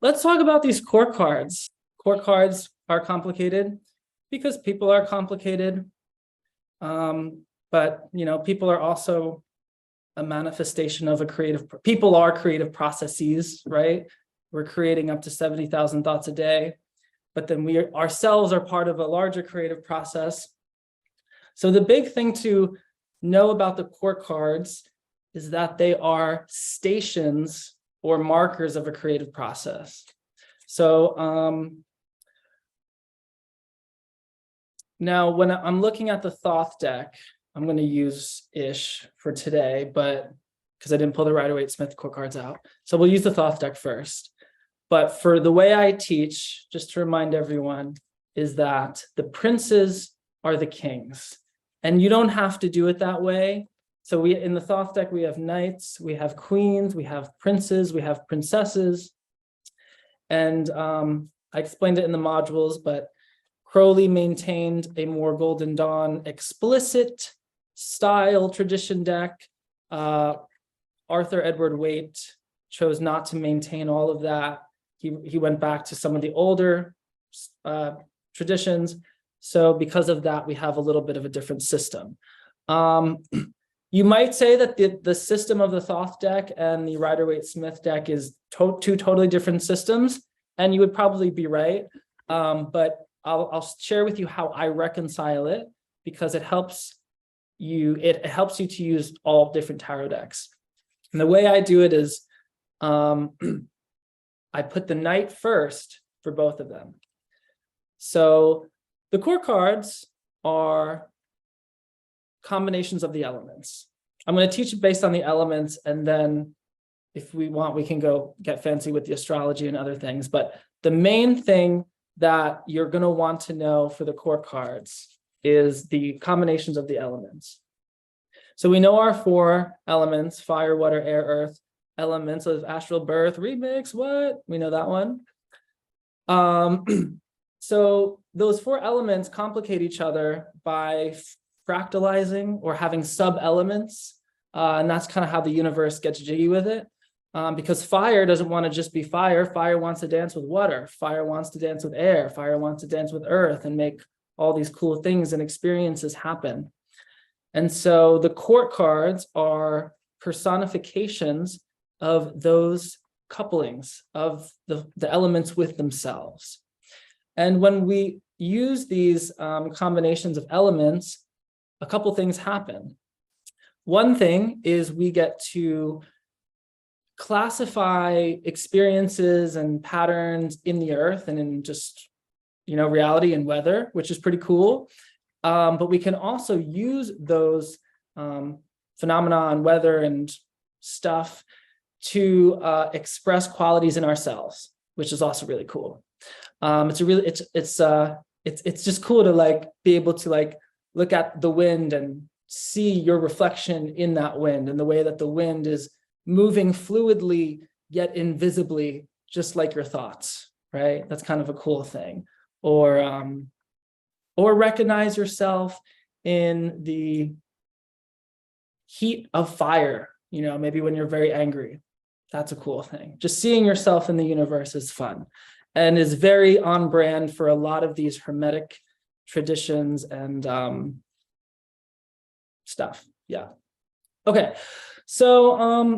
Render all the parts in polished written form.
let's talk about these court cards. Court cards are complicated because people are complicated. But people are also a manifestation of people are creative processes, right? We're creating up to 70,000 thoughts a day, but then we ourselves are part of a larger creative process. So the big thing to know about the court cards is that they are stations or markers of a creative process. So now when I'm looking at the Thoth deck, I'm going to use Ish for today, but because I didn't pull the Rider-Waite-Smith court cards out. So we'll use the Thoth deck first. But for the way I teach, just to remind everyone, is that the princes are the kings. And you don't have to do it that way. So in the Thoth deck, we have knights, we have queens, we have princes, we have princesses. And I explained it in the modules, but Crowley maintained a more Golden Dawn explicit style tradition deck. Arthur Edward Waite chose not to maintain all of that. He went back to some of the older traditions. So because of that, we have a little bit of a different system. You might say that the system of the Thoth deck and the Rider-Waite-Smith deck is two totally different systems, and you would probably be right. But I'll share with you how I reconcile it, because it helps you to use all different tarot decks. And the way I do it is I put the knight first for both of them. So the court cards are combinations of the elements. I'm going to teach it based on the elements, and then if we want, we can go get fancy with the astrology and other things. But the main thing that you're going to want to know for the court cards is the combinations of the elements. So we know our 4 elements: fire, water, air, earth, elements of astral birth, remix, what? We know that one. So those 4 elements complicate each other by fractalizing or having sub-elements. And that's kind of how the universe gets jiggy with it. Because fire doesn't want to just be fire. Fire wants to dance with water. Fire wants to dance with air. Fire wants to dance with earth and make all these cool things and experiences happen. And so the court cards are personifications of those couplings of the elements with themselves. And when we use these combinations of elements, a couple things happen. One thing is we get to classify experiences and patterns in the earth and in just, reality and weather, which is pretty cool. But we can also use those phenomena and weather and stuff to express qualities in ourselves, which is also really cool. It's just cool to be able to look at the wind and see your reflection in that wind, and the way that the wind is moving fluidly yet invisibly, just like your thoughts, right? That's kind of a cool thing. Or recognize yourself in the heat of fire, maybe when you're very angry. That's a cool thing. Just seeing yourself in the universe is fun and is very on brand for a lot of these Hermetic traditions and stuff. Yeah. Okay. So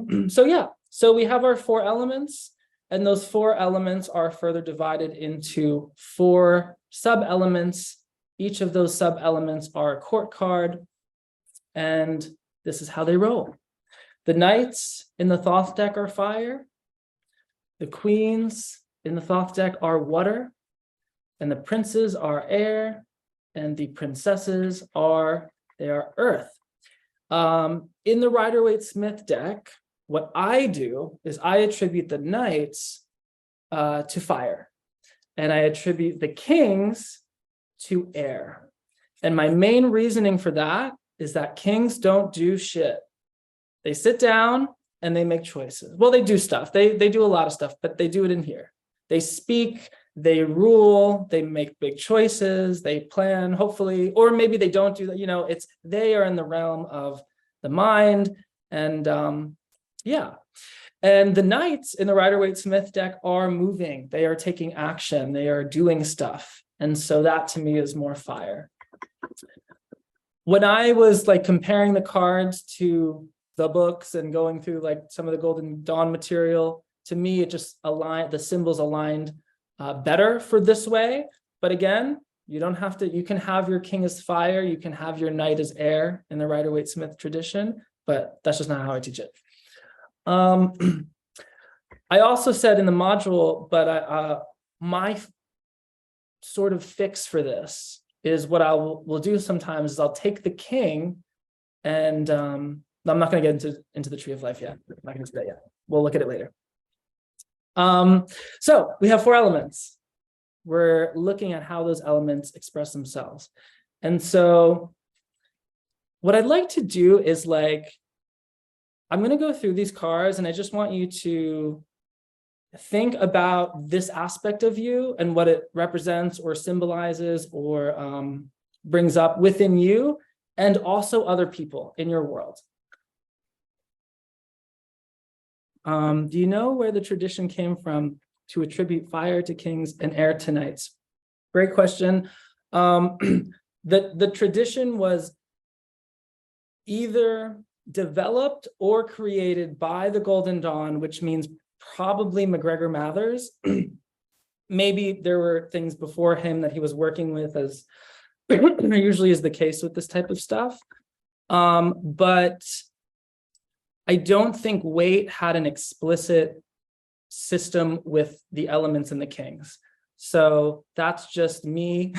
we have our 4 elements, and those 4 elements are further divided into 4 sub-elements. Each of those sub-elements are a court card, and this is how they roll. The knights in the Thoth deck are fire. The queens in the Thoth deck are water, and the princes are air, and the princesses are earth. In the Rider-Waite-Smith deck, what I do is I attribute the knights to fire, and I attribute the kings to air. And my main reasoning for that is that kings don't do shit. They sit down and they make choices. Well, they do stuff. They do a lot of stuff, but they do it in here. They speak, they rule, they make big choices, they plan, hopefully, or maybe they don't do that. They are in the realm of the mind. And And the knights in the Rider-Waite-Smith deck are moving. They are taking action. They are doing stuff. And so that to me is more fire. When I was like comparing the cards to the books and going through like some of the Golden Dawn material, to me, it just aligned, the symbols aligned better for this way. But again, you don't have to, you can have your king as fire, you can have your knight as air in the Rider-Waite-Smith tradition, but that's just not how I teach it. I also said in the module, but my sort of fix for this is what I will do sometimes is I'll take the king and I'm not going to get into the tree of life yet. I'm not going to do that yet. We'll look at it later. So we have 4 elements. We're looking at how those elements express themselves. And so what I'd like to do is like, I'm going to go through these cards and I just want you to think about this aspect of you and what it represents or symbolizes or brings up within you and also other people in your world. Do you know where the tradition came from to attribute fire to kings and air to knights? Great question. The tradition was either developed or created by the Golden Dawn, which means probably MacGregor Mathers. Maybe there were things before him that he was working with, as usually is the case with this type of stuff. But I don't think Waite had an explicit system with the elements and the kings. So that's just me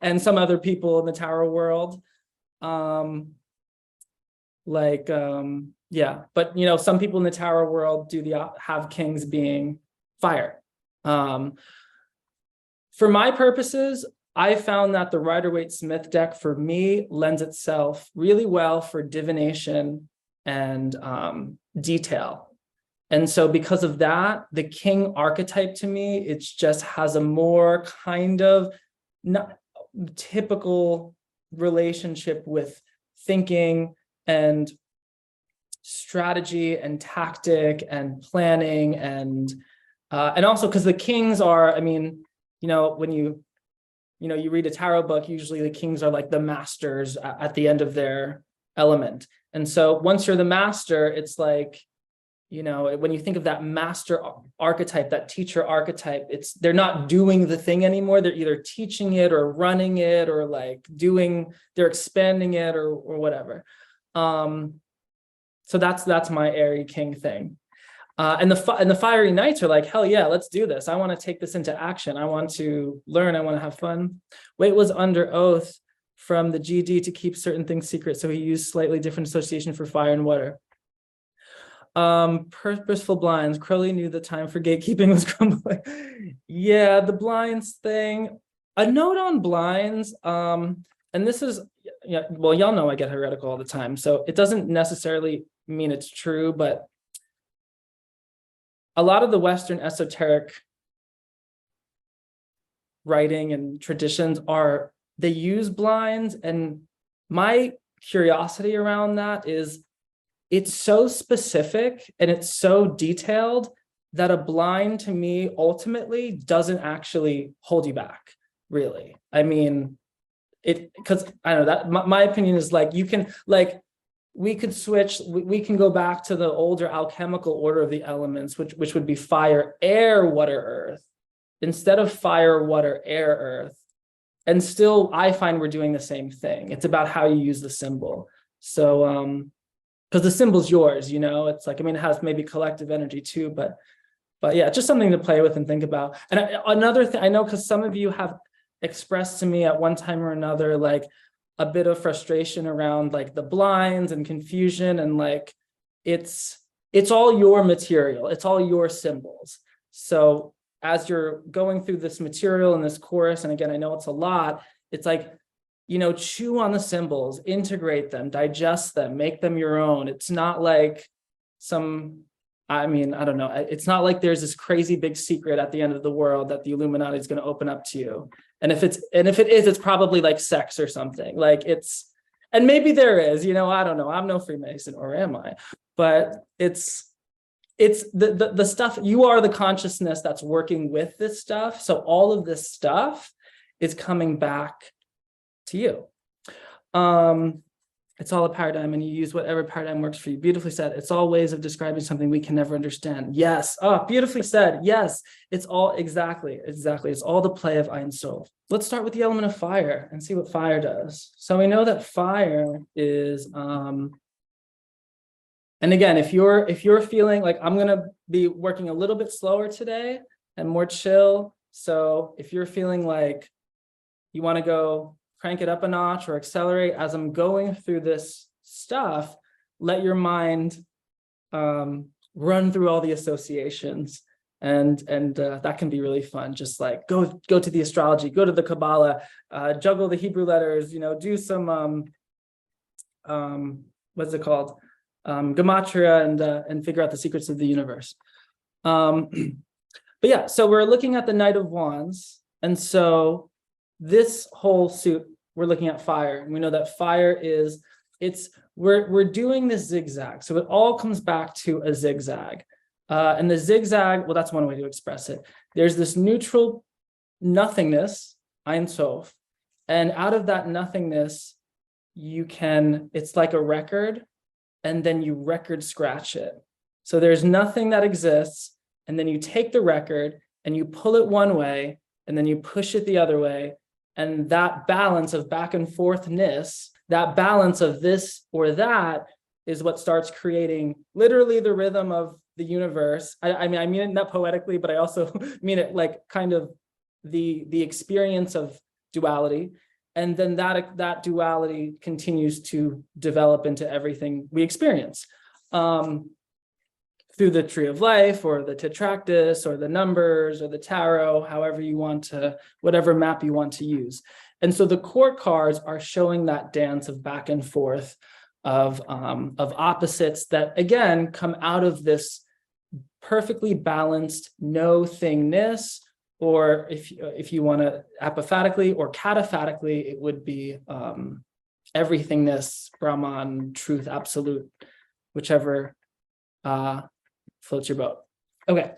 and some other people in the tarot world. Yeah, but you know, some people in the tarot world do have kings being fire. For my purposes, I found that the Rider-Waite-Smith deck for me lends itself really well for divination and detail. And so because of that, the king archetype to me, it just has a more kind of not typical relationship with thinking and strategy and tactic and planning and also because the kings are, I mean, you know, when you read a tarot book, usually the kings are like the masters at the end of their element. And so once you're the master, it's like, you know, when you think of that master archetype, that teacher archetype, they're not doing the thing anymore. They're either teaching it or running it or like they're expanding it or whatever. So that's my airy king thing. And the fiery knights are like, hell yeah, let's do this. I want to take this into action. I want to learn. I want to have fun. Waite was under oath from the GD to keep certain things secret. So he used slightly different association for fire and water. Purposeful blinds. Crowley knew the time for gatekeeping was crumbling. Yeah, the blinds thing. A note on blinds. And this is, yeah, well, y'all know I get heretical all the time. So it doesn't necessarily mean it's true, but a lot of the Western esoteric writing and traditions they use blinds. And my curiosity around that is it's so specific and it's so detailed that a blind to me ultimately doesn't actually hold you back, really. I mean, because I don't know that my opinion is like, you can like, we could switch, we can go back to the older alchemical order of the elements, which would be fire, air, water, earth, instead of fire, water, air, earth. And still, I find we're doing the same thing. It's about how you use the symbol. So, because the symbol's yours, you know, it's like, I mean, it has maybe collective energy too, but yeah, just something to play with and think about. And another thing, I know, because some of you have expressed to me at one time or another, like a bit of frustration around like the blinds and confusion, and like, it's all your material. It's all your symbols. So as you're going through this material and this course, and again, I know it's a lot, it's like, you know, chew on the symbols, integrate them, digest them, make them your own. It's not like I don't know. It's not like there's this crazy big secret at the end of the world that the Illuminati is going to open up to you. And if it is, it's probably like sex or something. Like and maybe there is, you know, I don't know. I'm no Freemason, or am I? But it's it's the stuff, you are the consciousness that's working with this stuff. So all of this stuff is coming back to you. It's all a paradigm, and you use whatever paradigm works for you. Beautifully said. It's all ways of describing something we can never understand. Yes. Oh, beautifully said. Yes. It's all exactly. It's all the play of Ein Sof. Let's start with the element of fire and see what fire does. So we know that fire is, and again, if you're feeling like I'm gonna be working a little bit slower today and more chill. So if you're feeling like you want to go crank it up a notch or accelerate as I'm going through this stuff, let your mind run through all the associations, and that can be really fun. Just like go to the astrology, go to the Kabbalah, juggle the Hebrew letters, do some what's it called, gematria, and figure out the secrets of the universe. But yeah, so we're looking at the Knight of Wands, and so this whole suit, we're looking at fire, and we know that fire is, we're doing this zigzag. So it all comes back to a zigzag. And the zigzag, well, that's one way to express it. There's this neutral nothingness, Ein Sof, and out of that nothingness, it's like a record, and then you record scratch it. So there's nothing that exists, and then you take the record and you pull it one way, and then you push it the other way. And that balance of back and forthness, that balance of this or that, is what starts creating literally the rhythm of the universe. I mean it not poetically, but I also mean it like kind of the experience of duality. And then that duality continues to develop into everything we experience. Through the tree of life, or the tetractys, or the numbers, or the tarot, however you want to, whatever map you want to use. And so the court cards are showing that dance of back and forth of opposites that, again, come out of this perfectly balanced no thingness, or if you want to apophatically or cataphatically, it would be everythingness, Brahman, truth, absolute, whichever floats your boat. Okay,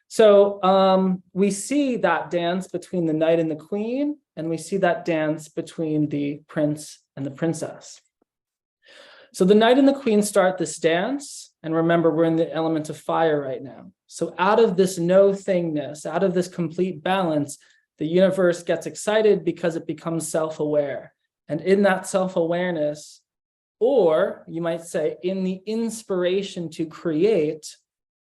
so we see that dance between the knight and the queen, and we see that dance between the prince and the princess. So the knight and the queen start this dance, and remember, we're in the element of fire right now. So out of this no thingness, out of this complete balance, the universe gets excited because it becomes self-aware. And in that self-awareness, or you might say in the inspiration to create,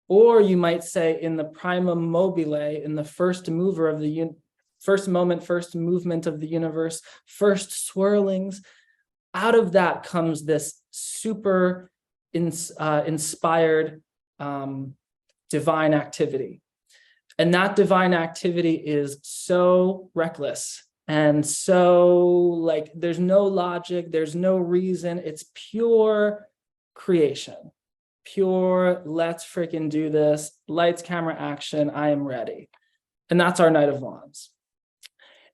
or you might say in the primum mobile, in the first mover of the first moment, first movement of the universe, first swirlings, out of that comes this super inspired divine activity. And that divine activity is so reckless and so like there's no logic, there's no reason. It's pure creation, pure let's freaking do this, lights, camera, action, I am ready. And that's our Knight of Wands.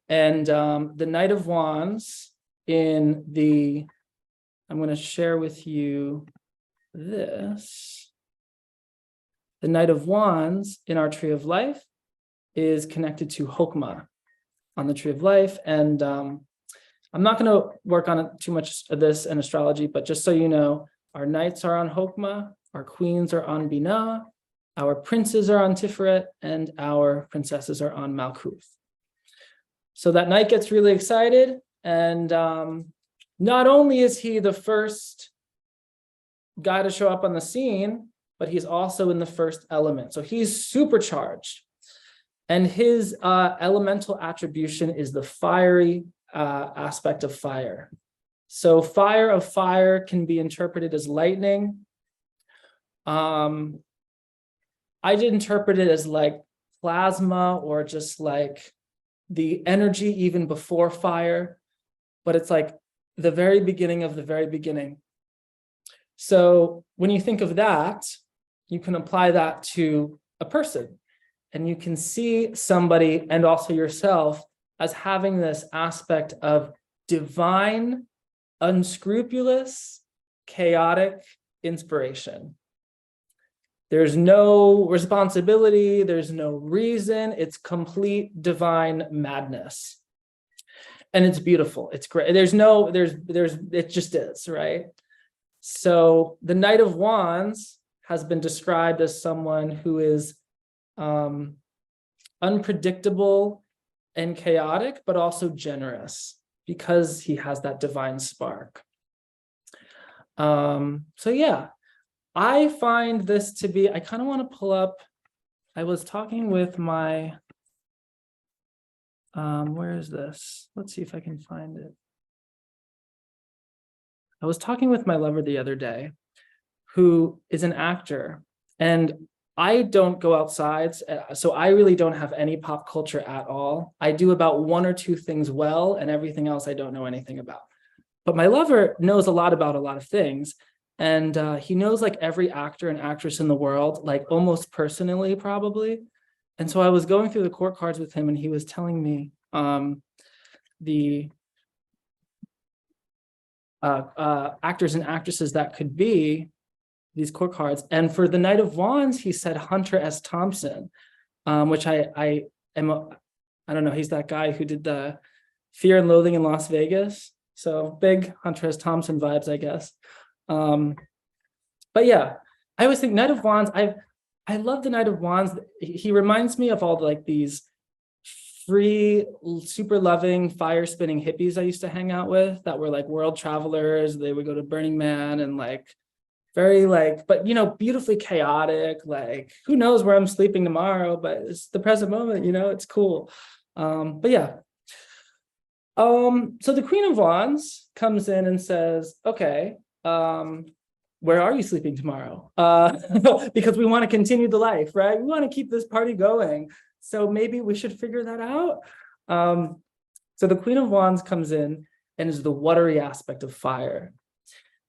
And the Knight of Wands I'm going to share with you this. The Knight of Wands in our Tree of Life is connected to Chokmah on the Tree of Life. And I'm not going to work on too much of this in astrology, but just so you know, our knights are on Chokmah, our queens are on Binah, our princes are on Tiferet, and our princesses are on Malkuth. So that knight gets really excited, and not only is he the first guy to show up on the scene, but he's also in the first element. So he's supercharged. And his elemental attribution is the fiery aspect of fire. So fire of fire can be interpreted as lightning. I did interpret it as like plasma, or just like the energy even before fire, but it's like the very beginning of the very beginning. So when you think of that, you can apply that to a person, and you can see somebody and also yourself as having this aspect of divine, unscrupulous, chaotic inspiration. There's no responsibility. There's no reason. It's complete divine madness. And it's beautiful. It's great. It just is, right? So the Knight of Wands has been described as someone who is unpredictable and chaotic, but also generous because he has that divine spark. So yeah, I find this to be, I kind of want to pull up, I was talking with my, where is this? Let's see if I can find it. I was talking with my lover the other day, who is an actor, and I don't go outside, so I really don't have any pop culture at all. I do about 1 or 2 things well, and everything else I don't know anything about. But my lover knows a lot about a lot of things, and he knows like every actor and actress in the world, like almost personally, probably. And so I was going through the court cards with him, and he was telling me the actors and actresses that could be these court cards. And for the Knight of Wands, he said Hunter S. Thompson, which I don't know, he's that guy who did the Fear and Loathing in Las Vegas. So big Hunter S. Thompson vibes, I guess. But yeah, I always think Knight of Wands, I love the Knight of Wands. He reminds me of all like these free, super loving, fire spinning hippies I used to hang out with that were like world travelers. They would go to Burning Man and like very like, but you know, beautifully chaotic, like who knows where I'm sleeping tomorrow, but it's the present moment, you know, it's cool. But yeah. So the Queen of Wands comes in and says, okay, where are you sleeping tomorrow? Because we want to continue the life, right? We want to keep this party going. So maybe we should figure that out. So the Queen of Wands comes in and is the watery aspect of fire.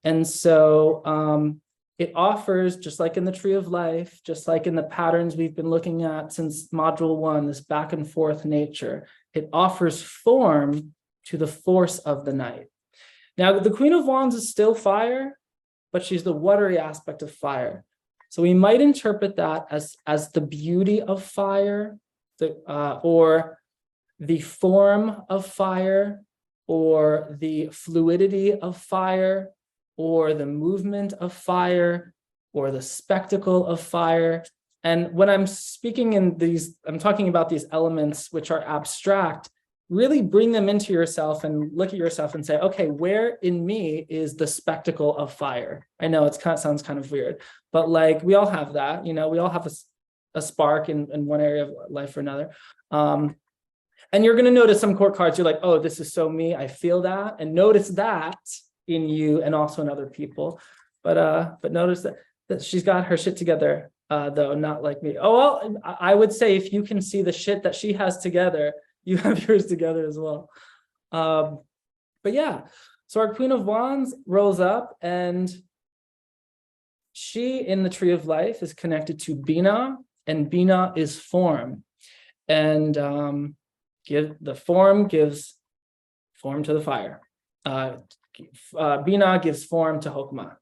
And so it offers, just like in the Tree of Life, just like in the patterns we've been looking at since module 1, this back and forth nature, it offers form to the force of the night. Now, the Queen of Wands is still fire, but she's the watery aspect of fire. So we might interpret that as the beauty of fire, or the form of fire, or the fluidity of fire, or the movement of fire, or the spectacle of fire. And when I'm speaking in these, I'm talking about these elements which are abstract, really bring them into yourself and look at yourself and say, okay, where in me is the spectacle of fire? I know it sounds kind of weird, but like we all have that, you know, we all have a spark in one area of life or another. And you're going to notice some court cards, you're like, oh, this is so me, I feel that. And notice that in you and also in other people. But notice that she's got her shit together, though, not like me. Oh, well, I would say if you can see the shit that she has together, you have yours together as well. But yeah, so our Queen of Wands rolls up, and she in the Tree of Life is connected to Bina, and Bina is form. And the form gives form to the fire. Bina gives form to Hokmah.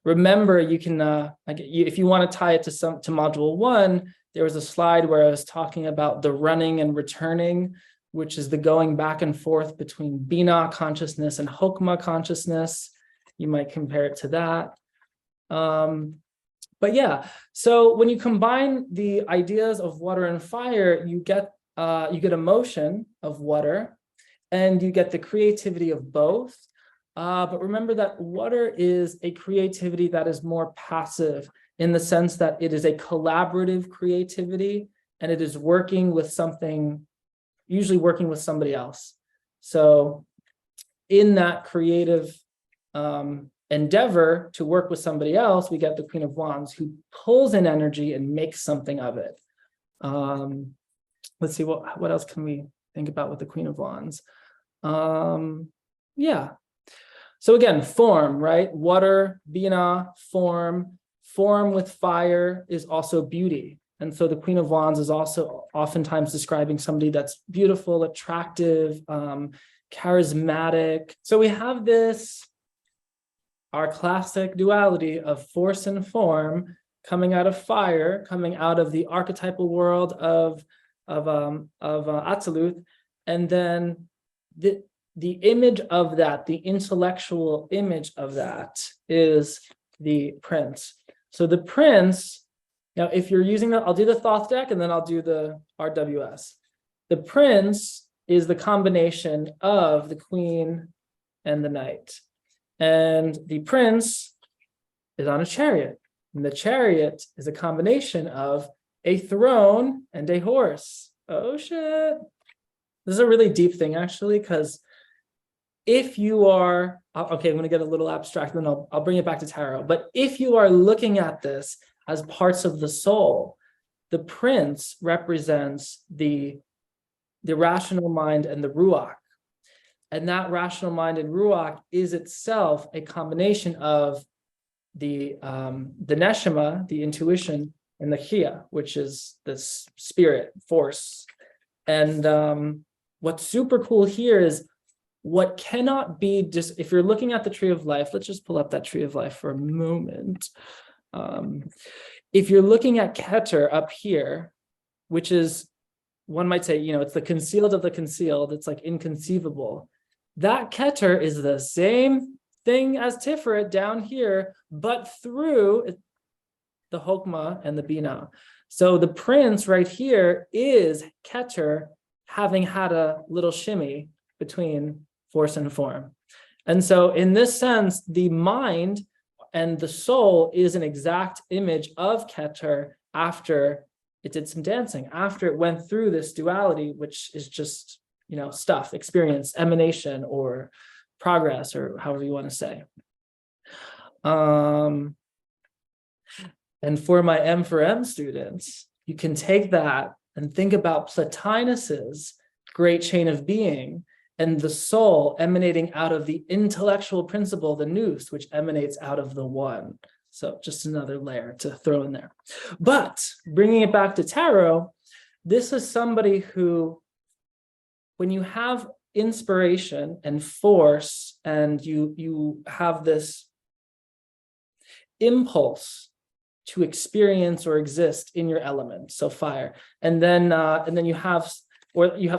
Remember, you can, if you want to tie it to module 1, there was a slide where I was talking about the running and returning, which is the going back and forth between Bina consciousness and Hokmah consciousness. You might compare it to that. But yeah, so when you combine the ideas of water and fire, you get emotion of water, and you get the creativity of both. But remember that water is a creativity that is more passive, in the sense that it is a collaborative creativity, and it is working with something, usually working with somebody else. So in that creative endeavor to work with somebody else, we get the Queen of Wands, who pulls in energy and makes something of it. Let's see, what else can we think about with the Queen of Wands? Yeah. So again, form, right? Water, Bina, form. Form with fire is also beauty. And so the Queen of Wands is also oftentimes describing somebody that's beautiful, attractive, charismatic. So we have our classic duality of force and form coming out of fire, coming out of the archetypal world of Atziluth, and then the image of that, the intellectual image of that, is the prince. So the prince, now if you're using I'll do the Thoth deck and then I'll do the RWS. The prince is the combination of the queen and the knight. And the prince is on a chariot. And the chariot is a combination of a throne and a horse. Oh shit. This is a really deep thing actually, because if you are, okay, I'm gonna get a little abstract, then I'll bring it back to tarot. But if you are looking at this as parts of the soul, the prince represents the rational mind and the ruach. And that rational mind and ruach is itself a combination of the neshama, the intuition, and the chia, which is this spirit force. And what's super cool here is what cannot be just, if you're looking at the tree of life, let's just pull up that tree of life for a moment. If you're looking at Keter up here, which is, one might say, it's the concealed of the concealed, it's like inconceivable. That Keter is the same thing as Tiferet down here, but through the Hokmah and the Binah. So the prince right here is Keter having had a little shimmy between force and form. And so in this sense, the mind and the soul is an exact image of Keter after it did some dancing, after it went through this duality, which is just, stuff, experience, emanation, or progress, or however you want to say. And for my M for M students, you can take that and think about Plotinus's great chain of being and the soul emanating out of the intellectual principle, the nous, which emanates out of the one. So just another layer to throw in there. But bringing it back to tarot, this is somebody who, when you have inspiration and force and you have this impulse to experience or exist in your element, so fire, and then you have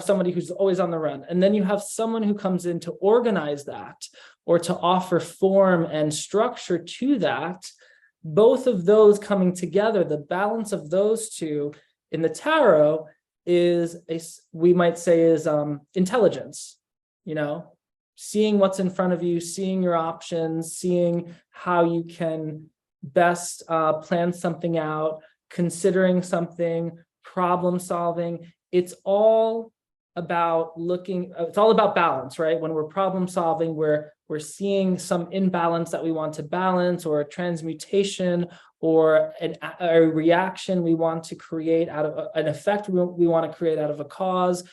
somebody who's always on the run, and then you have someone who comes in to organize that or to offer form and structure to that. Both of those coming together, the balance of those two in the tarot is we might say is intelligence, seeing what's in front of you, seeing your options, seeing how you can best plan something out, considering something, problem solving. It's all about balance, right? When we're problem solving, we're seeing some imbalance that we want to balance, or a transmutation, or a reaction we want to create out of an effect we want to create out of a cause.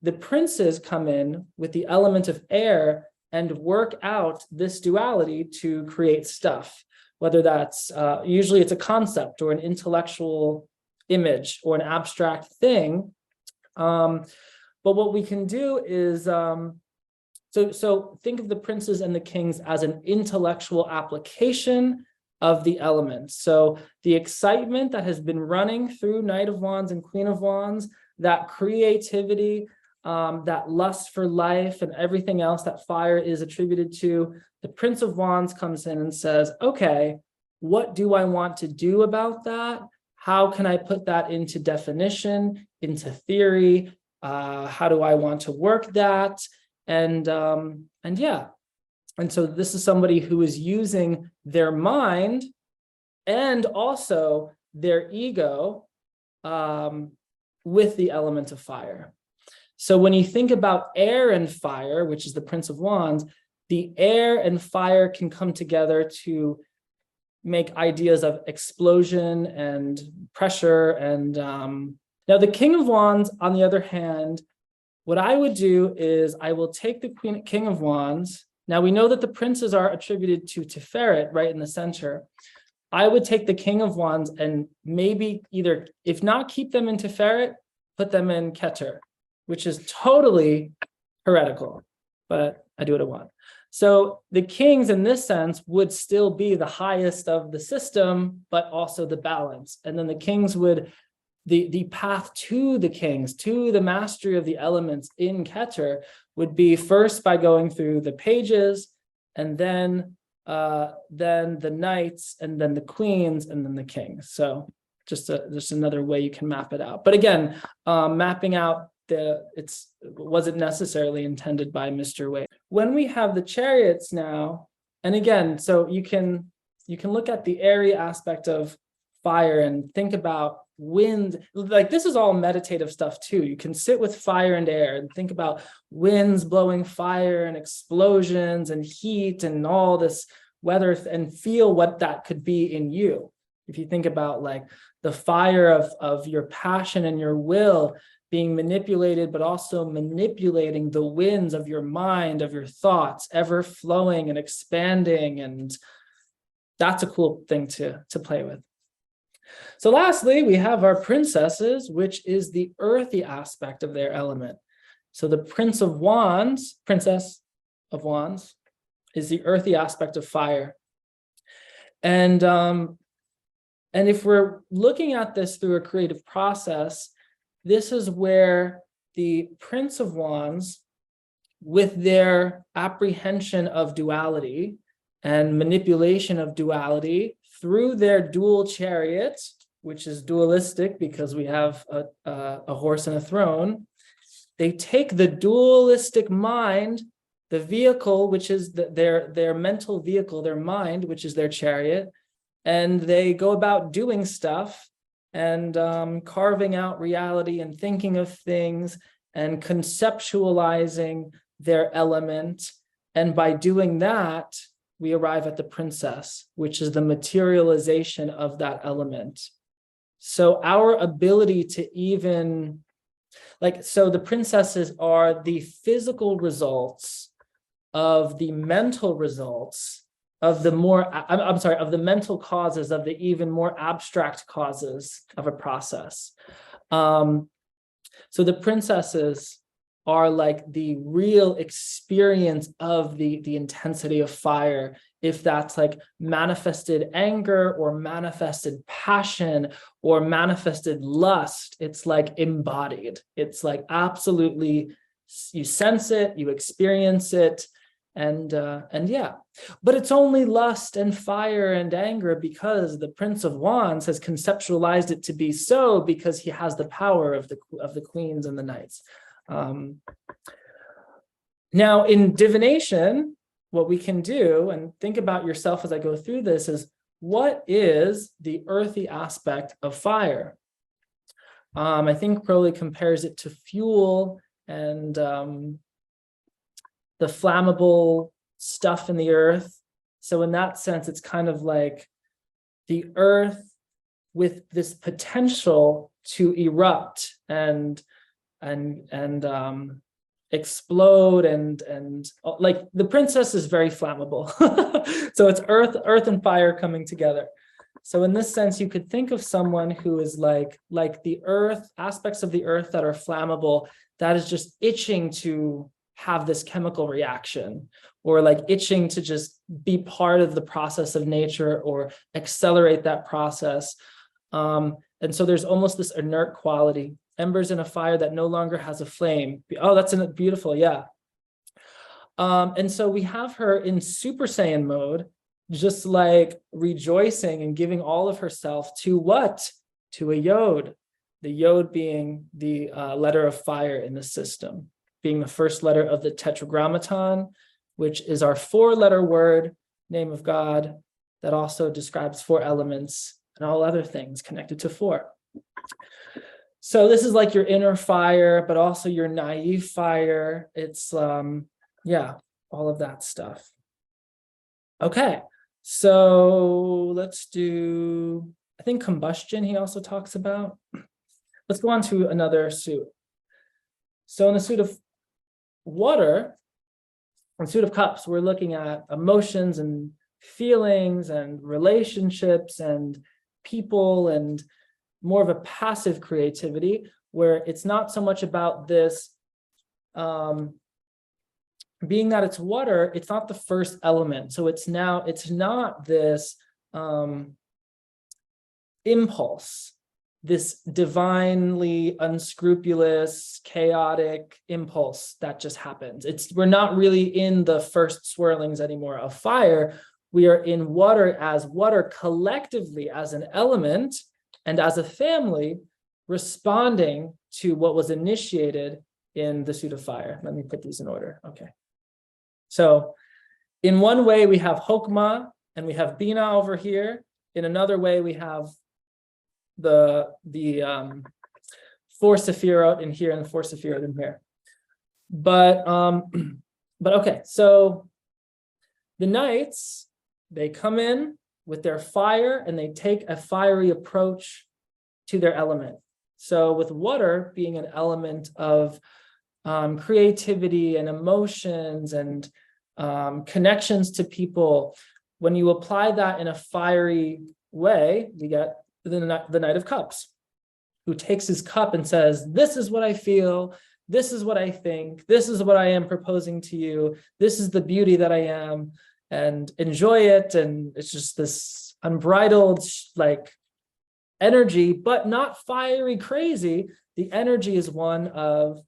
The princes come in with the element of air and work out this duality to create stuff, whether that's usually it's a concept or an intellectual image or an abstract thing. But what we can do is, so think of the princes and the kings as an intellectual application of the elements. So the excitement that has been running through Knight of Wands and Queen of Wands, that creativity, that lust for life and everything else that fire is attributed to, the Prince of Wands comes in and says, okay, what do I want to do about that? How can I put that into definition, into theory? How do I want to work that? And so this is somebody who is using their mind and also their ego with the element of fire. So when you think about air and fire, which is the Prince of Wands, the air and fire can come together to make ideas of explosion and pressure. And now the King of Wands, on the other hand, what I would do is I will take the King of Wands. Now we know that the princes are attributed to Tiferet right in the center. I would take the King of Wands and maybe either, if not keep them in Tiferet, put them in Keter, which is totally heretical, but I do what I want. So the kings in this sense would still be the highest of the system, but also the balance. And then the kings would, the path to the kings, to the mastery of the elements in Keter would be first by going through the pages, and then the knights, and then the queens, and then the kings. So just another way you can map it out. But again, mapping out wasn't necessarily intended by Mr. Wade. When we have the chariots now, and again, so you can look at the airy aspect of fire and think about wind. Like, this is all meditative stuff too. You can sit with fire and air and think about winds blowing fire and explosions and heat and all this weather, and feel what that could be in you. If you think about like the fire of your passion and your will being manipulated, but also manipulating the winds of your mind, of your thoughts, ever flowing and expanding. And that's a cool thing to play with. So lastly, we have our princesses, which is the earthy aspect of their element. So the princess of wands, is the earthy aspect of fire. And if we're looking at this through a creative process, this is where the Prince of Wands, with their apprehension of duality and manipulation of duality through their dual chariot, which is dualistic because we have a horse and a throne, they take the dualistic mind, the vehicle, which is their mental vehicle, their mind, which is their chariot, and they go about doing stuff and carving out reality and thinking of things and conceptualizing their element. And by doing that, we arrive at the princess, which is the materialization of that element. So our ability to even, so the princesses are the physical results of the mental results of the of the mental causes of the even more abstract causes of a process. So the princesses are like the real experience of the intensity of fire, if that's like manifested anger or manifested passion or manifested lust. It's like embodied. It's like absolutely, you sense it, you experience it. And yeah, but it's only lust and fire and anger because the Prince of Wands has conceptualized it to be so, because he has the power of the queens and the knights. Now in divination, what we can do, and think about yourself as I go through this, is what is the earthy aspect of fire? I think Crowley compares it to fuel and the flammable stuff in the earth. So in that sense, it's kind of like the earth with this potential to erupt and explode, and like the princess is very flammable. So it's earth and fire coming together. So in this sense, you could think of someone who is like the earth, aspects of the earth that are flammable, that is just itching to have this chemical reaction, or like itching to just be part of the process of nature or accelerate that process. And so there's almost this inert quality, embers in a fire that no longer has a flame. Oh, that's beautiful, yeah. And so we have her in Super Saiyan mode, just like rejoicing and giving all of herself to what? To a yod. The yod being the letter of fire in the system, being the first letter of the Tetragrammaton, which is our 4-letter word, name of God, that also describes 4 elements and all other things connected to 4. So this is like your inner fire, but also your naive fire. It's, yeah, all of that stuff. Okay, so let's do, I think combustion he also talks about. Let's go on to another suit. So in the suit of water, in suit of cups, we're looking at emotions and feelings and relationships and people, and more of a passive creativity, where it's not so much about this being that it's water, it's not the first element. So it's not this impulse, this divinely unscrupulous, chaotic impulse that just happens. We're not really in the first swirlings anymore of fire. We are in water as water collectively as an element and as a family responding to what was initiated in the suit of fire. Let me put these in order. Okay. So in one way, we have Hokmah and we have Bina over here. In another way, we have the 4 Sephirot in here and the 4 Sephirot in here. But okay, so the knights, they come in with their fire and they take a fiery approach to their element. So with water being an element of creativity and emotions and connections to people, when you apply that in a fiery way, you get the Knight of Cups, who takes his cup and says, this is what I feel, this is what I think, this is what I am proposing to you, this is the beauty that I am, and enjoy it. And it's just this unbridled like energy, but not fiery crazy. The energy is one of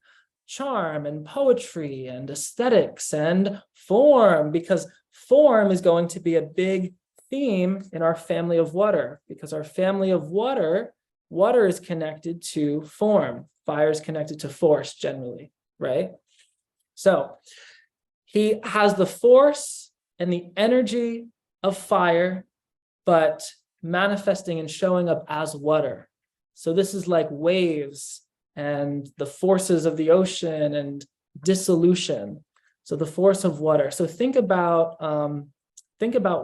charm and poetry and aesthetics and form, because form is going to be a big theme in our family of water, because our family of water is connected to form, fire is connected to force generally, right? So he has the force and the energy of fire, but manifesting and showing up as water. So this is like waves and the forces of the ocean and dissolution. So the force of water. So think about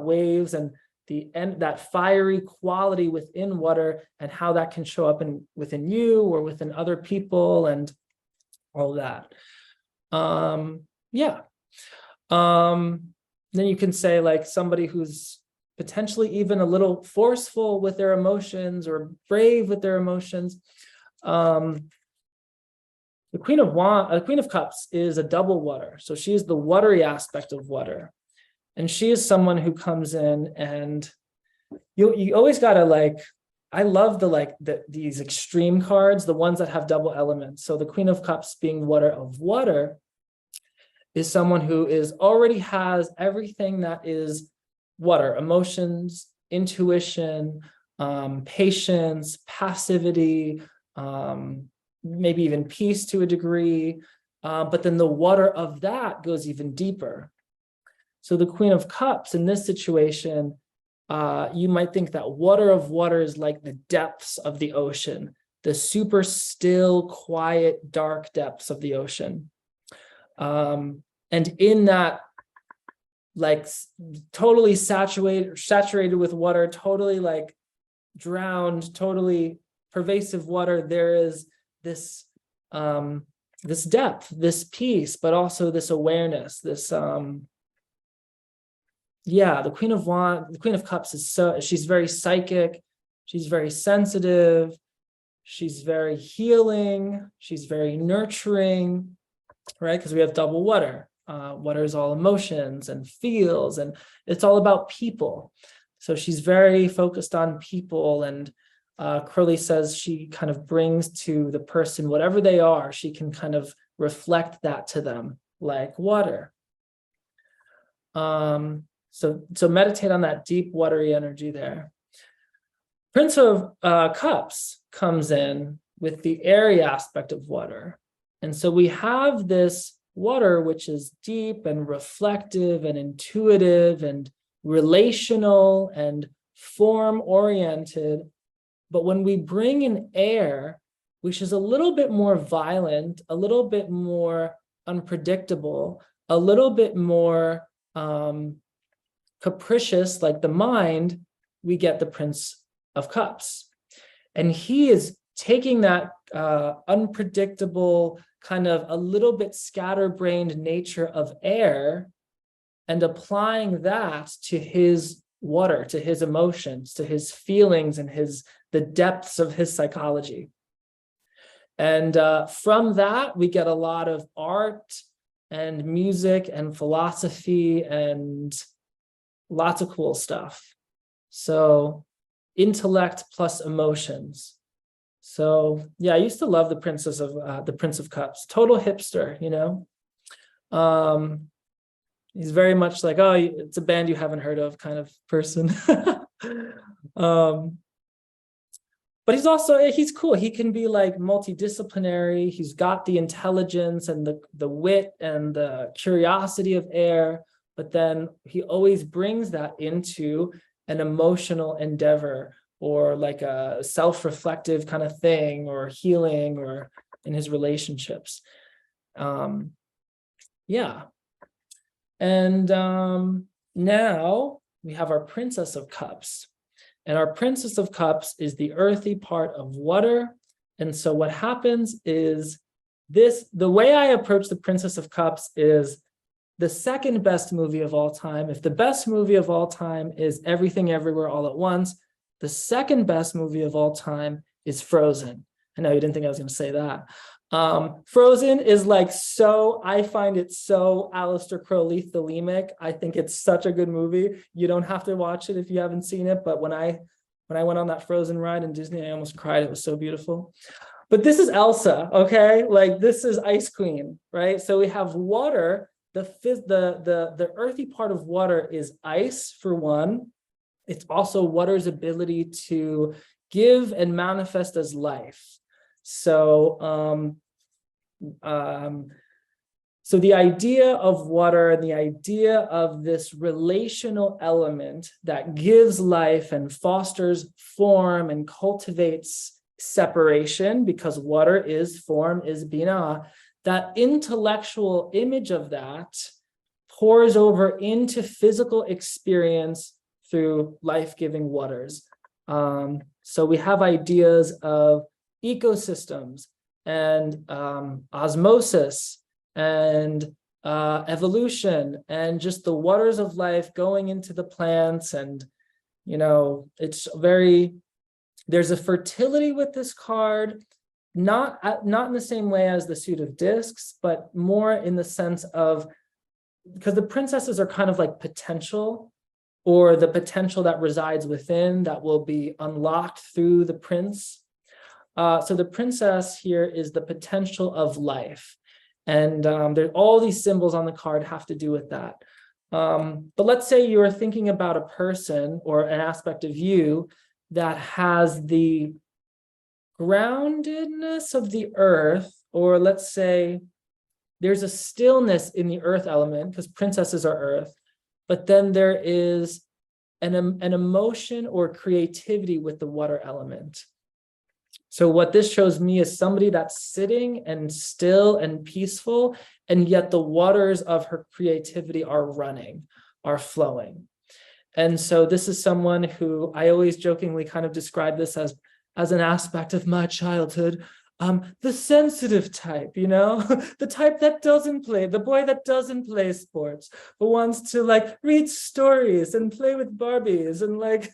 waves and that fiery quality within water and how that can show up within you or within other people and all that. Then you can say like somebody who's potentially even a little forceful with their emotions or brave with their emotions. The Queen of Cups is a double water. So she is the watery aspect of water. And she is someone who comes in, and you always gotta like, I love these extreme cards, the ones that have double elements. So the Queen of Cups being water of water is someone who already has everything that is water: emotions, intuition, patience, passivity, maybe even peace to a degree. But then the water of that goes even deeper. So the Queen of Cups in this situation, you might think that water of water is like the depths of the ocean, the super still, quiet, dark depths of the ocean. And in that, like totally saturated with water, totally like drowned, totally pervasive water, there is this this depth, this peace, but also this awareness, this the Queen of Cups she's very psychic, she's very sensitive, she's very healing, she's very nurturing, right? Because we have double water. Water is all emotions and feels, and it's all about people. So she's very focused on people, and Crowley says she kind of brings to the person whatever they are, she can kind of reflect that to them like water. So meditate on that deep watery energy there. Prince of Cups comes in with the airy aspect of water. And so we have this water which is deep and reflective and intuitive and relational and form-oriented. But when we bring in air, which is a little bit more violent, a little bit more unpredictable, a little bit more capricious, like the mind, we get the Prince of Cups. And he is taking that unpredictable, kind of a little bit scatterbrained nature of air and applying that to his water, to his emotions, to his feelings and the depths of his psychology. And from that, we get a lot of art, and music and philosophy and lots of cool stuff. So intellect plus emotions. So yeah, I used to love the Prince of Cups. Total hipster, you know. He's very much like, oh, it's a band you haven't heard of kind of person. But he's cool. He can be like multidisciplinary. He's got the intelligence and the wit and the curiosity of air, but then he always brings that into an emotional endeavor or like a self-reflective kind of thing or healing or in his relationships. Yeah. And now we have our Princess of Cups. And our Princess of Cups is the earthy part of water. And so what happens is the way I approach the Princess of Cups is the second best movie of all time. If the best movie of all time is Everything Everywhere All at Once, the second best movie of all time is Frozen. I know you didn't think I was going to say that. Frozen is like I find it so Aleister Crowley thelemic. I think it's such a good movie. You don't have to watch it if you haven't seen it, but when I went on that Frozen ride in Disney, I almost cried. It was so beautiful. But this is Elsa, okay? Like this is Ice Queen, right? So we have water. The earthy part of water is ice for one. It's also water's ability to give and manifest as life. So, so the idea of water and the idea of this relational element that gives life and fosters form and cultivates separation, because water is form, is bina, that intellectual image of that pours over into physical experience through life-giving waters. So we have ideas of ecosystems and osmosis and evolution and just the waters of life going into the plants. And, you know, there's a fertility with this card, not in the same way as the suit of discs, but more in the sense of, because the princesses are kind of like potential, or the potential that resides within that will be unlocked through the prince. So the princess here is the potential of life. And all these symbols on the card have to do with that. But let's say you're thinking about a person or an aspect of you that has the groundedness of the earth, or let's say there's a stillness in the earth element, because princesses are earth, but then there is an emotion or creativity with the water element. So what this shows me is somebody that's sitting and still and peaceful, and yet the waters of her creativity are running, are flowing. And so this is someone who I always jokingly kind of describe this as an aspect of my childhood, the sensitive type, you know, the type that doesn't play, the boy that doesn't play sports, but wants to like read stories and play with Barbies and like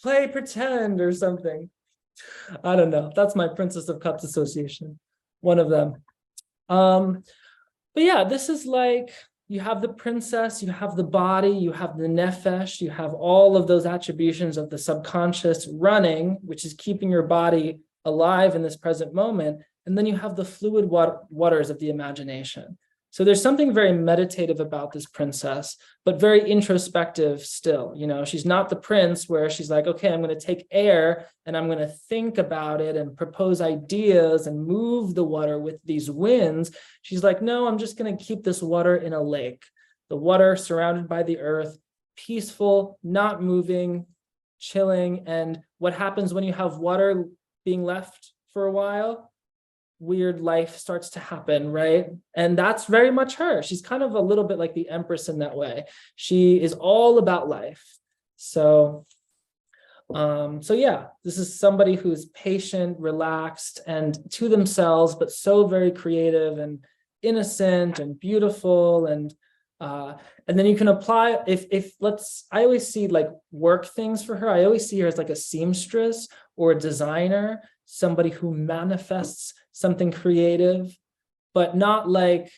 play pretend or something. I don't know. That's my Princess of Cups association, one of them. But yeah, this is like, you have the princess, you have the body, you have the nefesh, you have all of those attributions of the subconscious running, which is keeping your body alive in this present moment. And then you have the fluid waters of the imagination. So there's something very meditative about this princess, but very introspective still. You know, she's not the prince where she's like, okay, I'm going to take air and I'm going to think about it and propose ideas and move the water with these winds. She's like, no, I'm just going to keep this water in a lake. The water surrounded by the earth, peaceful, not moving, chilling. And what happens when you have water being left for a while? Weird life starts to happen, right? And that's very much her. She's kind of a little bit like the Empress in that way. She is all about life. So yeah, this is somebody who's patient, relaxed, and to themselves, but so very creative and innocent and beautiful. And then you can apply, I always see like work things for her. I always see her as like a seamstress or a designer, somebody who manifests something creative, but not like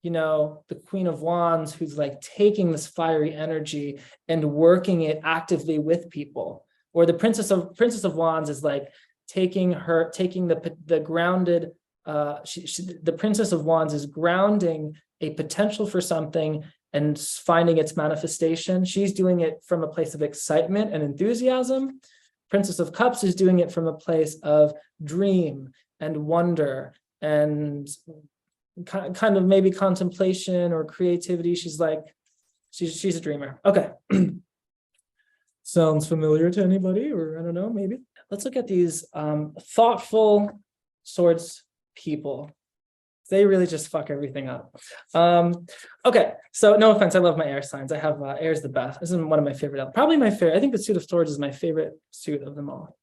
the Queen of Wands, who's like taking this fiery energy and working it actively with people. Or the Princess of Wands is like taking the grounded, the Princess of Wands is grounding a potential for something and finding its manifestation. She's doing it from a place of excitement and enthusiasm. Princess of Cups is doing it from a place of dream and wonder and kind of maybe contemplation or creativity. She's a dreamer. Okay. Sounds familiar to anybody, or I don't know, maybe. Let's look at these thoughtful swords people. They really just fuck everything up. Okay, so no offense, I love my air signs. I have air is the best. This is one of my favorite, probably my favorite. I think the suit of swords is my favorite suit of them all.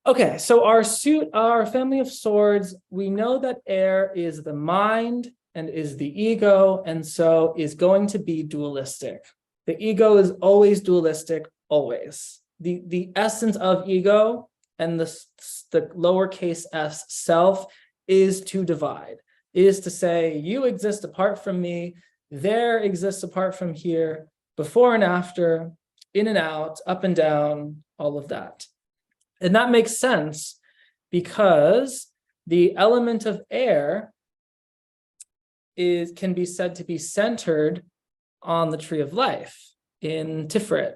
Okay, so our family of swords, we know that air is the mind and is the ego, and so is going to be dualistic. The ego is always dualistic, always. The essence of ego and the lowercase s self is to divide, is to say, you exist apart from me, there exists apart from here, before and after, in and out, up and down, all of that. And that makes sense because the element of air can be said to be centered on the tree of life in Tiferet.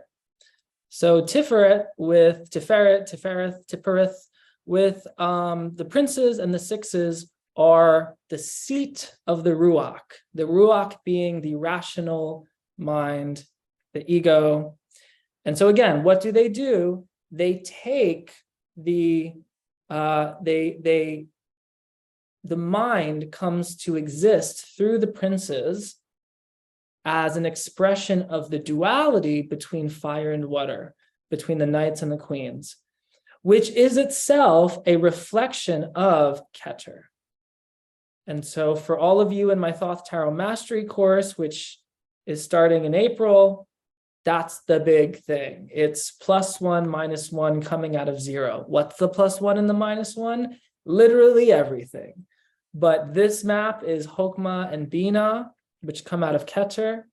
So Tiferet with Tifereth, with the princes and the sixes are the seat of the Ruach being the rational mind, the ego. And so again, what do? They take the mind comes to exist through the princes as an expression of the duality between fire and water, between the knights and the queens, which is itself a reflection of Keter. And so for all of you in my Thoth Tarot Mastery course, which is starting in April, that's the big thing. It's +1, -1 coming out of 0. What's the +1 and the -1? Literally everything. But this map is Hokmah and Bina, which come out of Keter.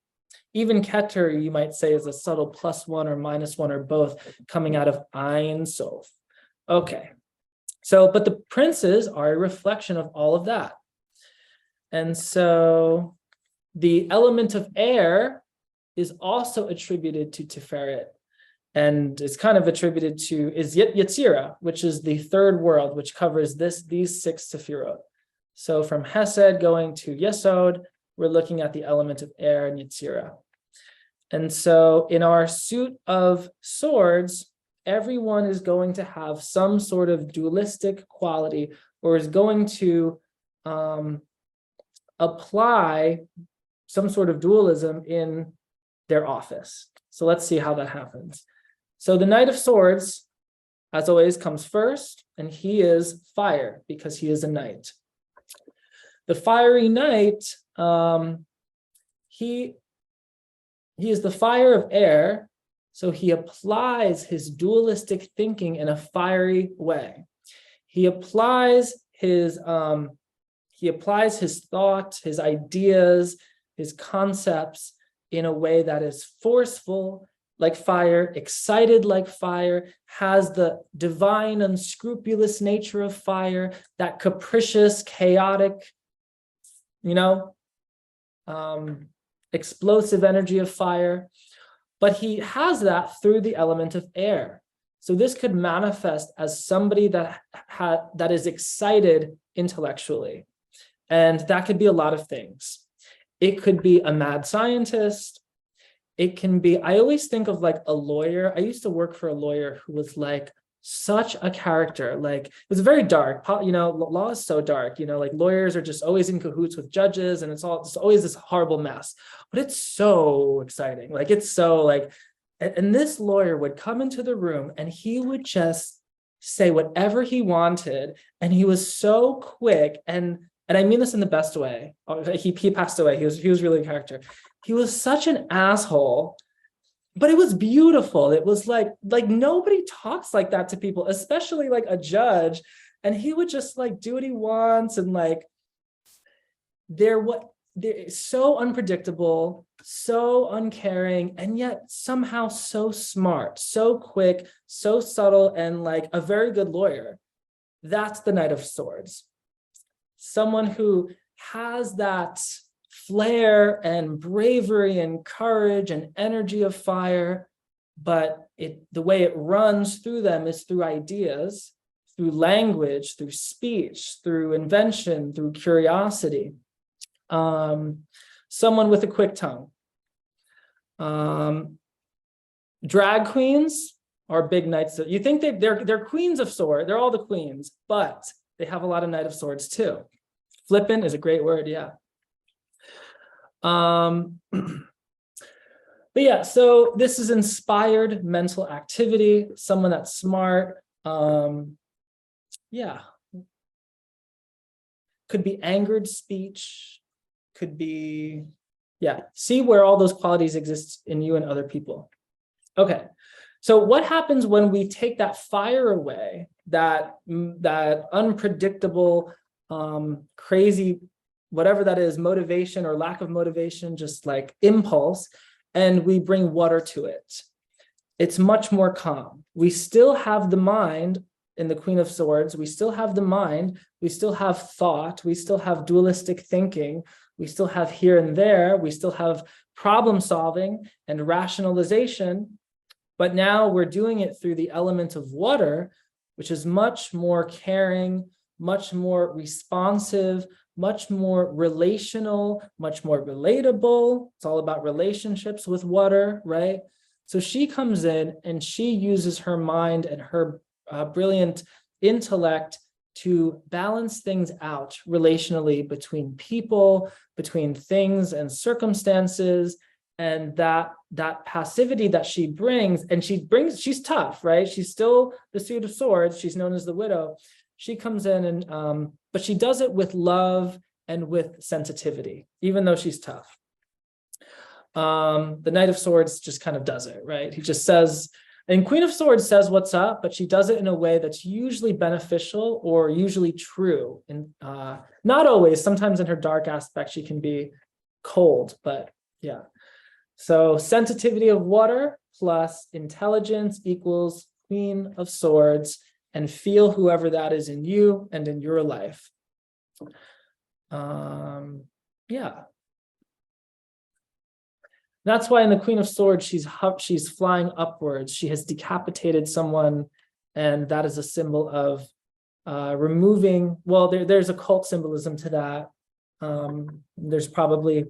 Even Keter, you might say, is a subtle +1 or -1 or both coming out of Ein Sof. Okay. So, but the princes are a reflection of all of that. And so the element of air is also attributed to Tiferet, and it's kind of attributed to Yetzirah, which is the third world, which covers these 6 Sefirot. So from Hesed going to Yesod, we're looking at the element of air and Yetzirah. And so in our suit of swords, everyone is going to have some sort of dualistic quality, or is going to apply some sort of dualism in their office. So let's see how that happens. So the Knight of Swords, as always, comes first, and he is fire because he is a knight. The fiery knight, he is the fire of air, so he applies his dualistic thinking in a fiery way. He applies his thought, his ideas, his concepts in a way that is forceful like fire, excited like fire, has the divine, unscrupulous nature of fire, that capricious, chaotic, explosive energy of fire. But he has that through the element of air. So this could manifest as somebody that is excited intellectually. And that could be a lot of things. It could be a mad scientist. It can be, I always think of like a lawyer. I used to work for a lawyer who was like such a character. Like, it was very dark. Law is so dark, like lawyers are just always in cahoots with judges, and it's always this horrible mess. But it's so exciting. Like, it's so like, and this lawyer would come into the room and he would just say whatever he wanted. And he was so quick. And I mean this in the best way. He passed away. He was really a character. He was such an asshole, but it was beautiful. It was like nobody talks like that to people, especially like a judge. And he would just like do what he wants. And like, they're so unpredictable, so uncaring, and yet somehow so smart, so quick, so subtle, and like a very good lawyer. That's the Knight of Swords. Someone who has that flair and bravery and courage and energy of fire, but the way it runs through them is through ideas, through language, through speech, through invention, through curiosity. Someone with a quick tongue. Drag queens are big knights. You think they're queens of swords. They're all the queens, but they have a lot of Knight of Swords too. Flippant is a great word, yeah. But yeah, so this is inspired mental activity, someone that's smart. Yeah. Could be angered speech, could be, yeah. See where all those qualities exist in you and other people. Okay, so what happens when we take that fire away, that unpredictable, crazy, whatever that is, motivation or lack of motivation, just like impulse, and we bring water to it? It's much more calm. We still have the mind in the Queen of Swords. We still have the mind. We still have thought. We still have dualistic thinking. We still have here and there. We still have problem solving and rationalization. But now we're doing it through the element of water, which is much more caring, much more responsive, much more relational, much more relatable. It's all about relationships with water, right? So she comes in and she uses her mind and her brilliant intellect to balance things out relationally between people, between things and circumstances. And that passivity that she brings, and she's tough, right? She's still the Suit of Swords. She's known as the Widow. She comes in and, but she does it with love and with sensitivity, even though she's tough. The Knight of Swords just kind of does it, right? He just says, and Queen of Swords says what's up, but she does it in a way that's usually beneficial or usually true. And not always, sometimes in her dark aspect, she can be cold, but yeah. So sensitivity of water plus intelligence equals Queen of Swords, and feel whoever that is in you and in your life. Yeah. That's why in the Queen of Swords, she's flying upwards. She has decapitated someone, and that is a symbol of removing, well, there's occult symbolism to that. There's probably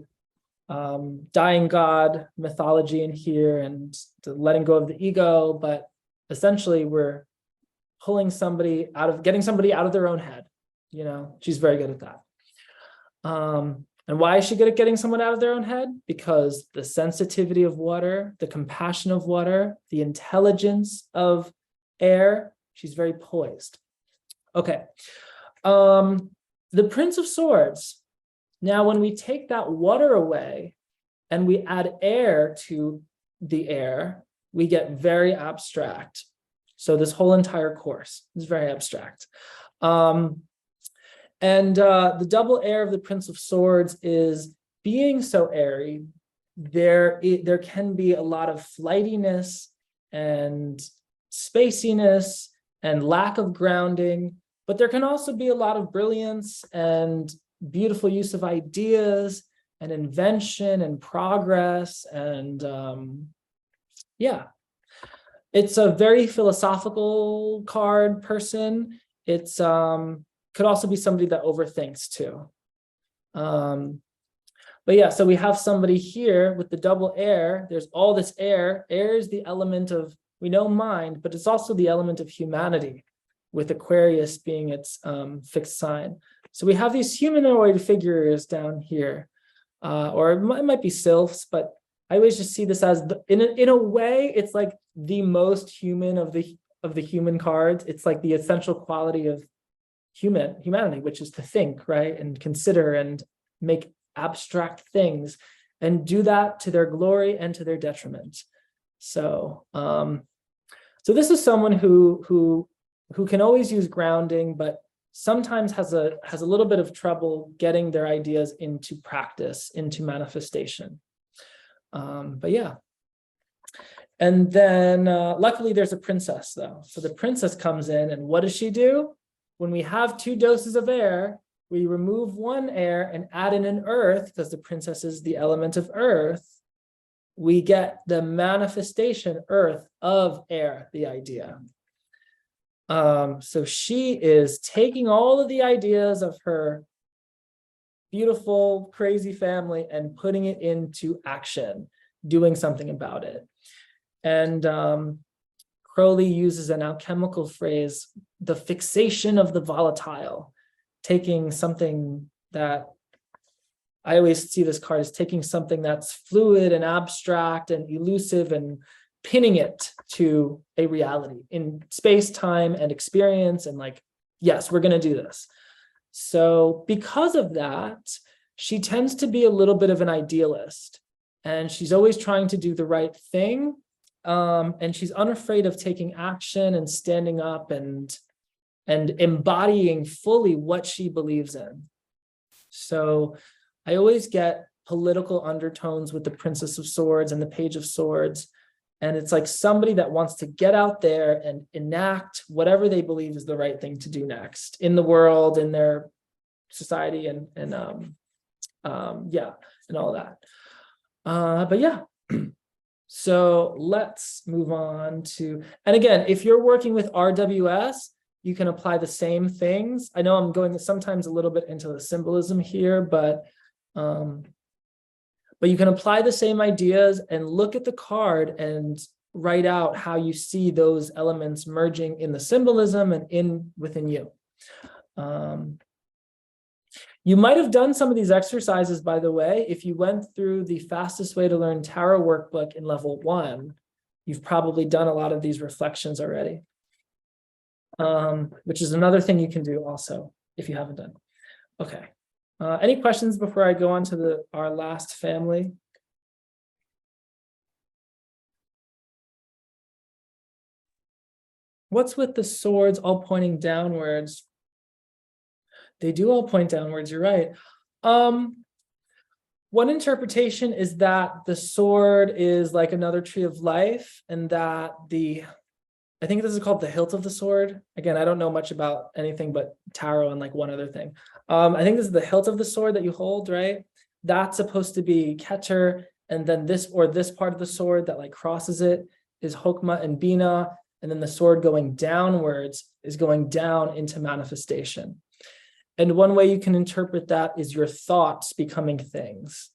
dying god mythology in here and the letting go of the ego, but essentially we're getting somebody out of their own head. You know, she's very good at that. And why is she good at getting someone out of their own head? Because the sensitivity of water, the compassion of water, the intelligence of air, she's very poised. Okay. The Prince of Swords. Now, when we take that water away and we add air to the air, we get very abstract. So this whole entire course is very abstract. And the double air of the Prince of Swords is being so airy. There can be a lot of flightiness and spaciness and lack of grounding, but there can also be a lot of brilliance and beautiful use of ideas and invention and progress. And yeah, it's a very philosophical card person. It's could also be somebody that overthinks too. But yeah, so we have somebody here with the double air. There's all this air. Air is the element of, we know, mind, but it's also the element of humanity, with Aquarius being its fixed sign. So we have these humanoid figures down here, or it might be sylphs, but I always just see this as, in a way, it's like the most human of the human cards. It's like the essential quality of humanity, which is to think, right, and consider and make abstract things, and do that to their glory and to their detriment. So, so this is someone who can always use grounding, but sometimes has a little bit of trouble getting their ideas into practice, into manifestation. But yeah. And then luckily there's a princess though. So the princess comes in, and what does she do? When we have 2 doses of air, we remove one air and add in an earth, because the princess is the element of earth. We get the manifestation, earth, of air, the idea. So she is taking all of the ideas of her beautiful, crazy family and putting it into action, doing something about it. And Crowley uses an alchemical phrase, the fixation of the volatile, taking something that, I always see this card as taking something that's fluid and abstract and elusive and pinning it to a reality in space, time, and experience. And like, yes, we're going to do this. So because of that, she tends to be a little bit of an idealist, and she's always trying to do the right thing. And she's unafraid of taking action and standing up and embodying fully what she believes in. So I always get political undertones with the Princess of Swords and the Page of Swords. And it's like somebody that wants to get out there and enact whatever they believe is the right thing to do next in the world, in their society, and all that. But yeah. So let's move on to, and again, if you're working with RWS, you can apply the same things. I know I'm going sometimes a little bit into the symbolism here, but you can apply the same ideas and look at the card and write out how you see those elements merging in the symbolism and within you. You might have done some of these exercises, by the way. If you went through the Fastest Way to Learn Tarot workbook in level 1, you've probably done a lot of these reflections already, which is another thing you can do also if you haven't done. Okay. Any questions before I go on to our last family? What's with the swords all pointing downwards? They do all point downwards, you're right. One interpretation is that the sword is like another tree of life, and that I think this is called the hilt of the sword. Again, I don't know much about anything but tarot and like one other thing. I think this is the hilt of the sword that you hold, right? That's supposed to be Keter, and then this part of the sword that like crosses it is Hokmah and Bina, and then the sword going downwards is going down into manifestation. And one way you can interpret that is your thoughts becoming things,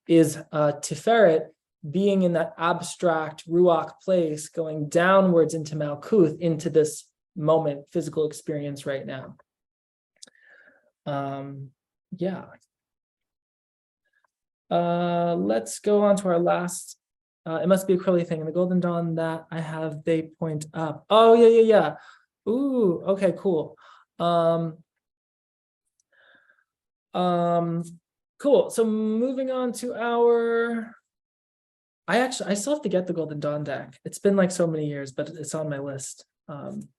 is Tiferet being in that abstract Ruach place, going downwards into Malkuth, into this moment, physical experience right now. Let's go on to our last, it must be a Crowley thing. In the Golden Dawn that I have, they point up. Oh, yeah. Ooh, okay, cool. Cool. So moving on to I still have to get the Golden Dawn deck. It's been like so many years, but it's on my list. Moving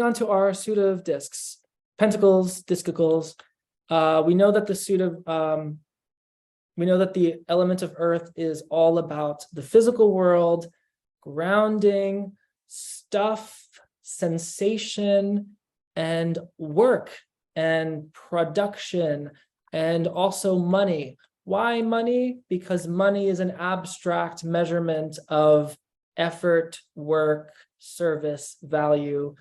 on to our suit of discs, pentacles, discicles. We know that the element of earth is all about the physical world, grounding, stuff, sensation, and work and production, and also money. Why money? Because money is an abstract measurement of effort, work, service, value.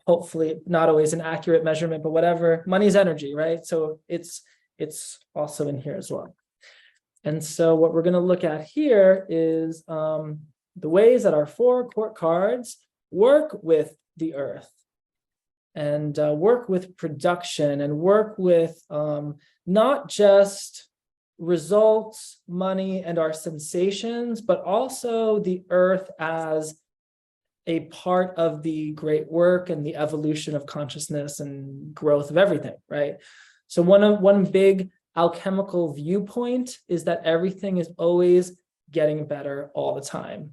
Hopefully not always an accurate measurement, but whatever. Money is energy, right? So it's also in here as well. And so what we're going to look at here is the ways that our 4 court cards work with the earth, and work with production, and work with not just results, money, and our sensations, but also the earth as a part of the great work and the evolution of consciousness and growth of everything, right? So one big alchemical viewpoint is that everything is always getting better all the time.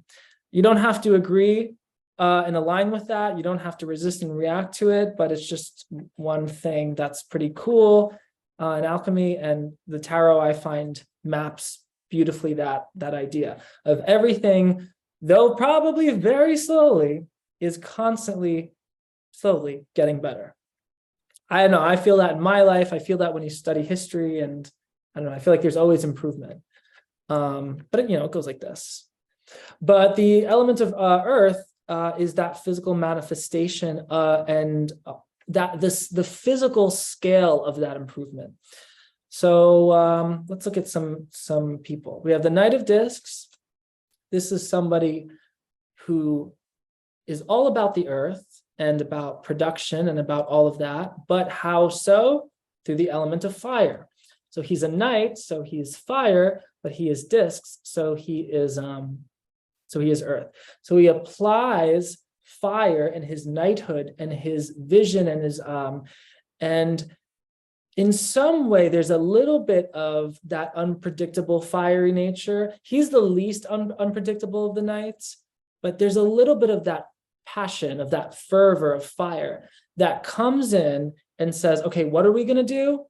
You don't have to agree and align with that. You don't have to resist and react to it, but it's just one thing that's pretty cool in alchemy. And the tarot, I find, maps beautifully that idea of everything, though probably very slowly, is constantly slowly getting better. I don't know, I feel that in my life. I feel that when you study history, and I don't know, I feel like there's always improvement. But it goes like this. But the element of earth is that physical manifestation, and the physical scale of that improvement. So let's look at some people. We have the Knight of Discs. This is somebody who is all about the earth and about production and about all of that. But how so? Through the element of fire. So he's a knight, so he is fire, but he is discs, so he is earth. So he applies fire in his knighthood and his vision and his and in some way there's a little bit of that unpredictable fiery nature. He's the least unpredictable of the knights, but there's a little bit of that passion, of that fervor of fire that comes in and says, okay, what are we going to do?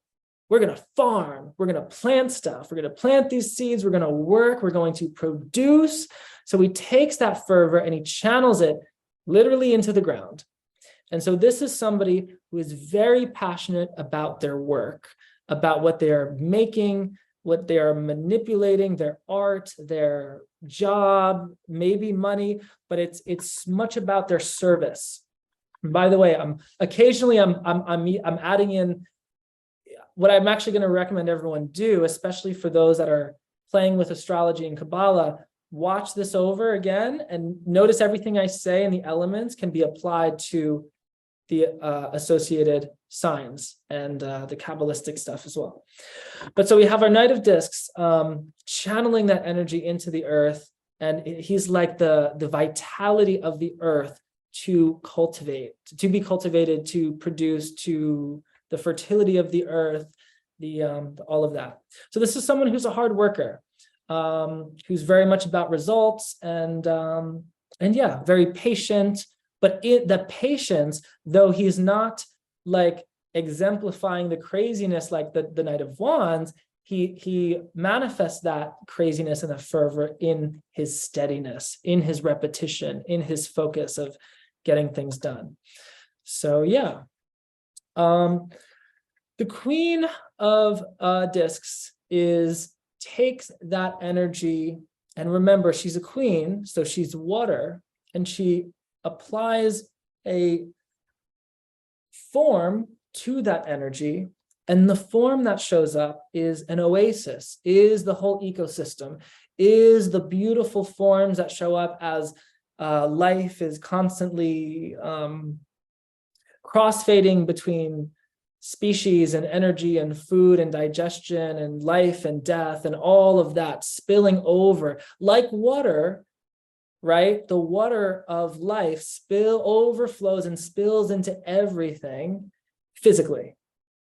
We're going to farm. We're going to plant stuff. We're going to plant these seeds. We're going to work. We're going to produce. So he takes that fervor and he channels it literally into the ground. And so this is somebody who is very passionate about their work, about what they are making, what they are manipulating, their art, their job, maybe money, but it's much about their service. And by the way, I'm adding in what I'm actually going to recommend everyone do, especially for those that are playing with astrology and Kabbalah. Watch this over again and notice everything I say and the elements can be applied to the associated signs and the Kabbalistic stuff as well. But so we have our Knight of Discs channeling that energy into the earth, and he's like the vitality of the earth to cultivate, to be cultivated, to produce, to the fertility of the earth, all of that. So this is someone who's a hard worker, who's very much about results and yeah, very patient. But the patience, though he's not like exemplifying the craziness like the Knight of Wands, he manifests that craziness and the fervor in his steadiness, in his repetition, in his focus of getting things done. So yeah. The Queen of Discs takes that energy, and remember, she's a queen, so she's water, and she applies a form to that energy, and the form that shows up is an oasis, is the whole ecosystem, is the beautiful forms that show up as life is constantly crossfading between species and energy and food and digestion and life and death and all of that spilling over like water, right? The water of life overflows and spills into everything physically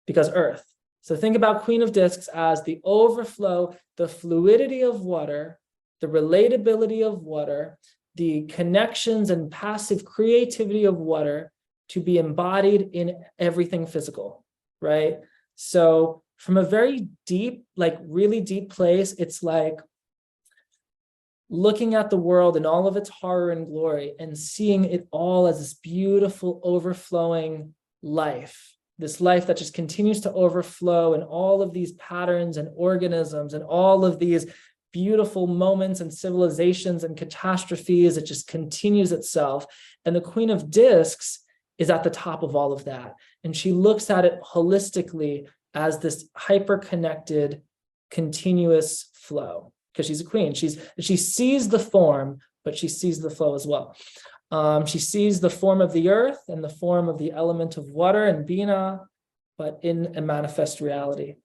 because earth. So think about Queen of Discs as the overflow, the fluidity of water, the relatability of water, the connections and passive creativity of water to be embodied in everything physical, right? So from a very deep, like really deep place, it's like looking at the world and all of its horror and glory and seeing it all as this beautiful overflowing life, this life that just continues to overflow in all of these patterns and organisms and all of these beautiful moments and civilizations and catastrophes. It just continues itself. And the Queen of Discs is at the top of all of that. And she looks at it holistically as this hyper-connected, continuous flow, because she's a queen. She sees the form, but she sees the flow as well. She sees the form of the earth and the form of the element of water and Bina, but in a manifest reality.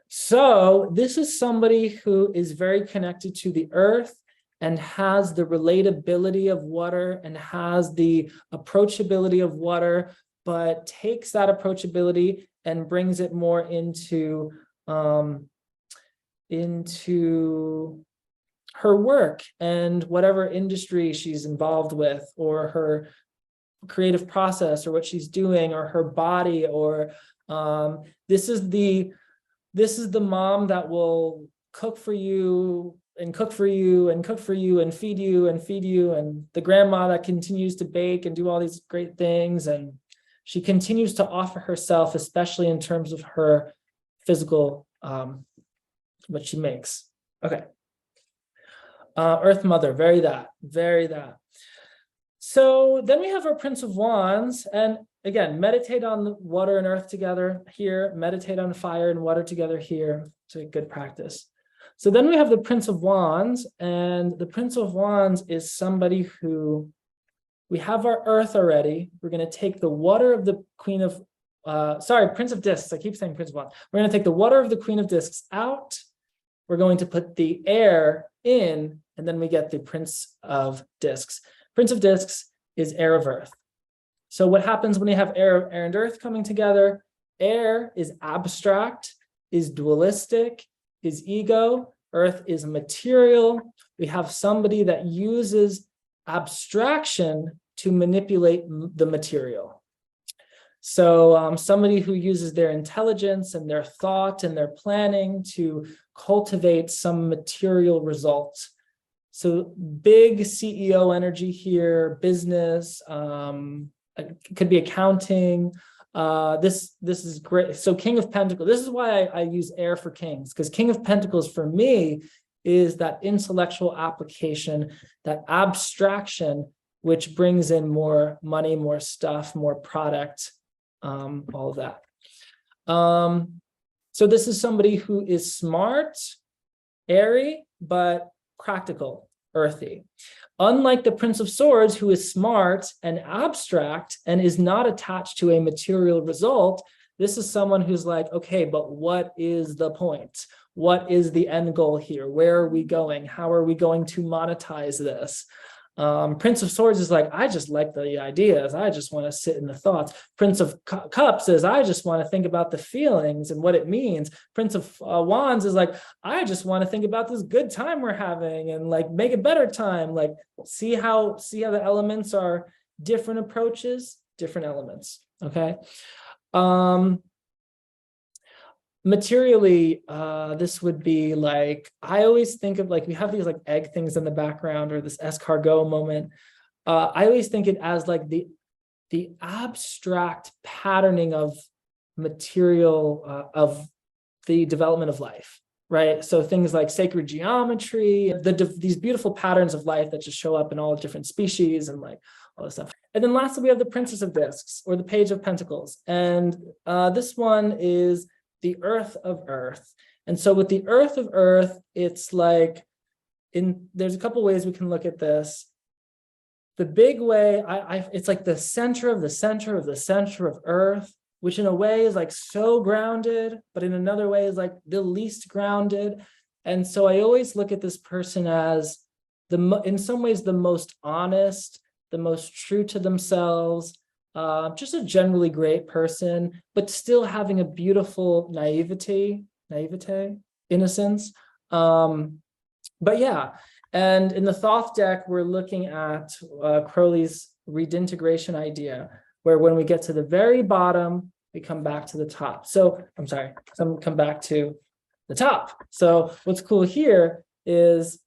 So this is somebody who is very connected to the earth and has the relatability of water and has the approachability of water, but takes that approachability and brings it more into her work and whatever industry she's involved with, or her creative process, or what she's doing, or her body, or this is the mom that will cook for you and cook for you and cook for you and feed you and feed you, and the grandma that continues to bake and do all these great things, and she continues to offer herself, especially in terms of her physical what she makes. Okay. Earth Mother, very that. So then we have our Prince of Wands, and again, meditate on water and earth together here, meditate on fire and water together here. It's a good practice. So then we have the Prince of Wands, and the Prince of Wands is somebody who, we have our earth already. We're going to take the water of the Queen of, Prince of Discs. I keep saying Prince of Wands. We're going to take the water of the Queen of Discs out. We're going to put the air in, and then we get the Prince of Discs. Prince of Discs is air of earth. So what happens when you have air and earth coming together? Air is abstract, is dualistic, is ego. Earth is material. We have somebody that uses abstraction to manipulate the material. So somebody who uses their intelligence and their thought and their planning to cultivate some material results. So big CEO energy here, business, it could be accounting. This is great. So King of Pentacles, this is why I use air for kings, because King of Pentacles for me is that intellectual application, that abstraction, which brings in more money, more stuff, more product, all of that. So this is somebody who is smart, airy, but practical, earthy. Unlike the Prince of Swords, who is smart and abstract and is not attached to a material result, this is someone who's like, okay, but what is the point? What is the end goal here? Where are we going? How are we going to monetize this? Prince of Swords is like, I just like the ideas. I just want to sit in the thoughts. Prince of Cups is, I just want to think about the feelings and what it means. Prince of Wands is like, I just want to think about this good time we're having and like make a better time. Like see how the elements are different approaches, different elements. Okay. Materially, this would be like, I always think of like, we have these like egg things in the background, or this escargot moment. I always think it as like the abstract patterning of material, of the development of life, right? So things like sacred geometry, these beautiful patterns of life that just show up in all different species and like all this stuff. And then lastly, we have the Princess of Discs, or the Page of Pentacles. And this one is the Earth of Earth. And so with the Earth of Earth, it's like, there's a couple ways we can look at this. The big way, it's like the center of the center of the center of Earth, which in a way is like so grounded, but in another way is like the least grounded. And so I always look at this person as in some ways the most honest, the most true to themselves, just a generally great person, but still having a beautiful naivete, innocence. But yeah, and in the Thoth deck, we're looking at Crowley's redintegration idea, where when we get to the very bottom, we come back to the top. So I'm sorry, come back to the top. So what's cool here is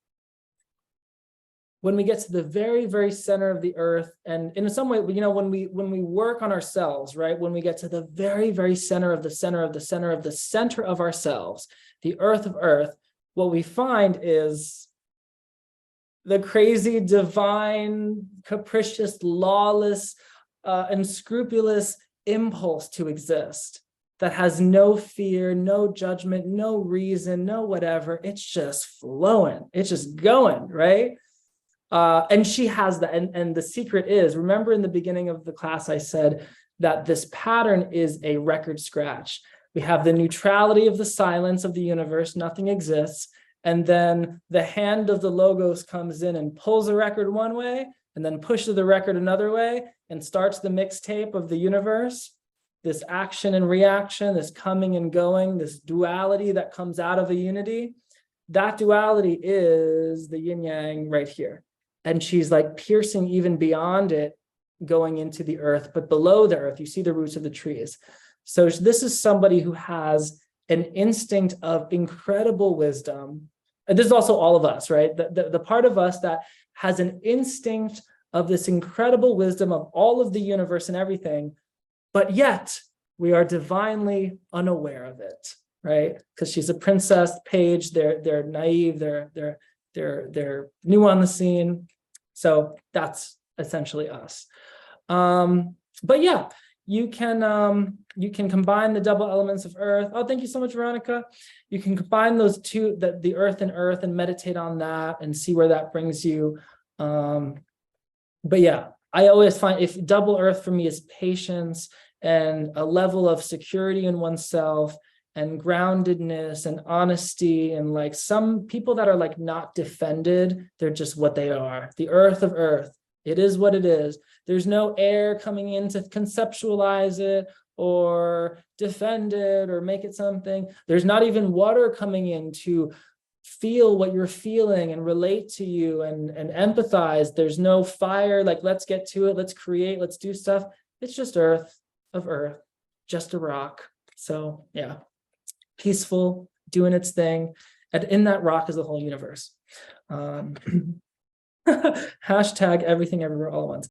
when we get to the very, very center of the earth, and in some way, you know, when we work on ourselves, right? When we get to the very, very center of the center of the center of the center of ourselves, the earth of earth, what we find is the crazy, divine, capricious, lawless, unscrupulous impulse to exist that has no fear, no judgment, no reason, no whatever. It's just flowing. It's just going, right? And she has that. And the secret is, remember in the beginning of the class, I said that this pattern is a record scratch. We have the neutrality of the silence of the universe, nothing exists. And then the hand of the logos comes in and pulls the record one way, and then pushes the record another way, and starts the mixtape of the universe. This action and reaction, this coming and going, this duality that comes out of a unity. that duality is the yin yang right here. And she's like piercing even beyond it, going into the earth, but below the earth, you see the roots of the trees. So this is somebody who has an instinct of incredible wisdom. And this is also all of us, right? The part of us that has an instinct of this incredible wisdom of all of the universe and everything, but yet we are divinely unaware of it, right? Because she's a princess, page, they're naive, they're new on the scene. So that's essentially us. But yeah, you can combine the double elements of earth. Oh, thank you so much, Veronica. You can combine those two, the earth, and meditate on that and see where that brings you. But yeah, I always find if double earth for me is patience and a level of security in oneself and groundedness and honesty, and like some people that are like not defended, they're just what they are. The earth of earth. It is what it is. There's no air coming in to conceptualize it or defend it or make it something. There's not even water coming in to feel what you're feeling and relate to you and empathize. There's no fire, like let's get to it, let's create, let's do stuff. It's just earth of earth, just a rock. So yeah, peaceful, doing its thing. And in that rock is the whole universe. Hashtag everything everywhere all at once.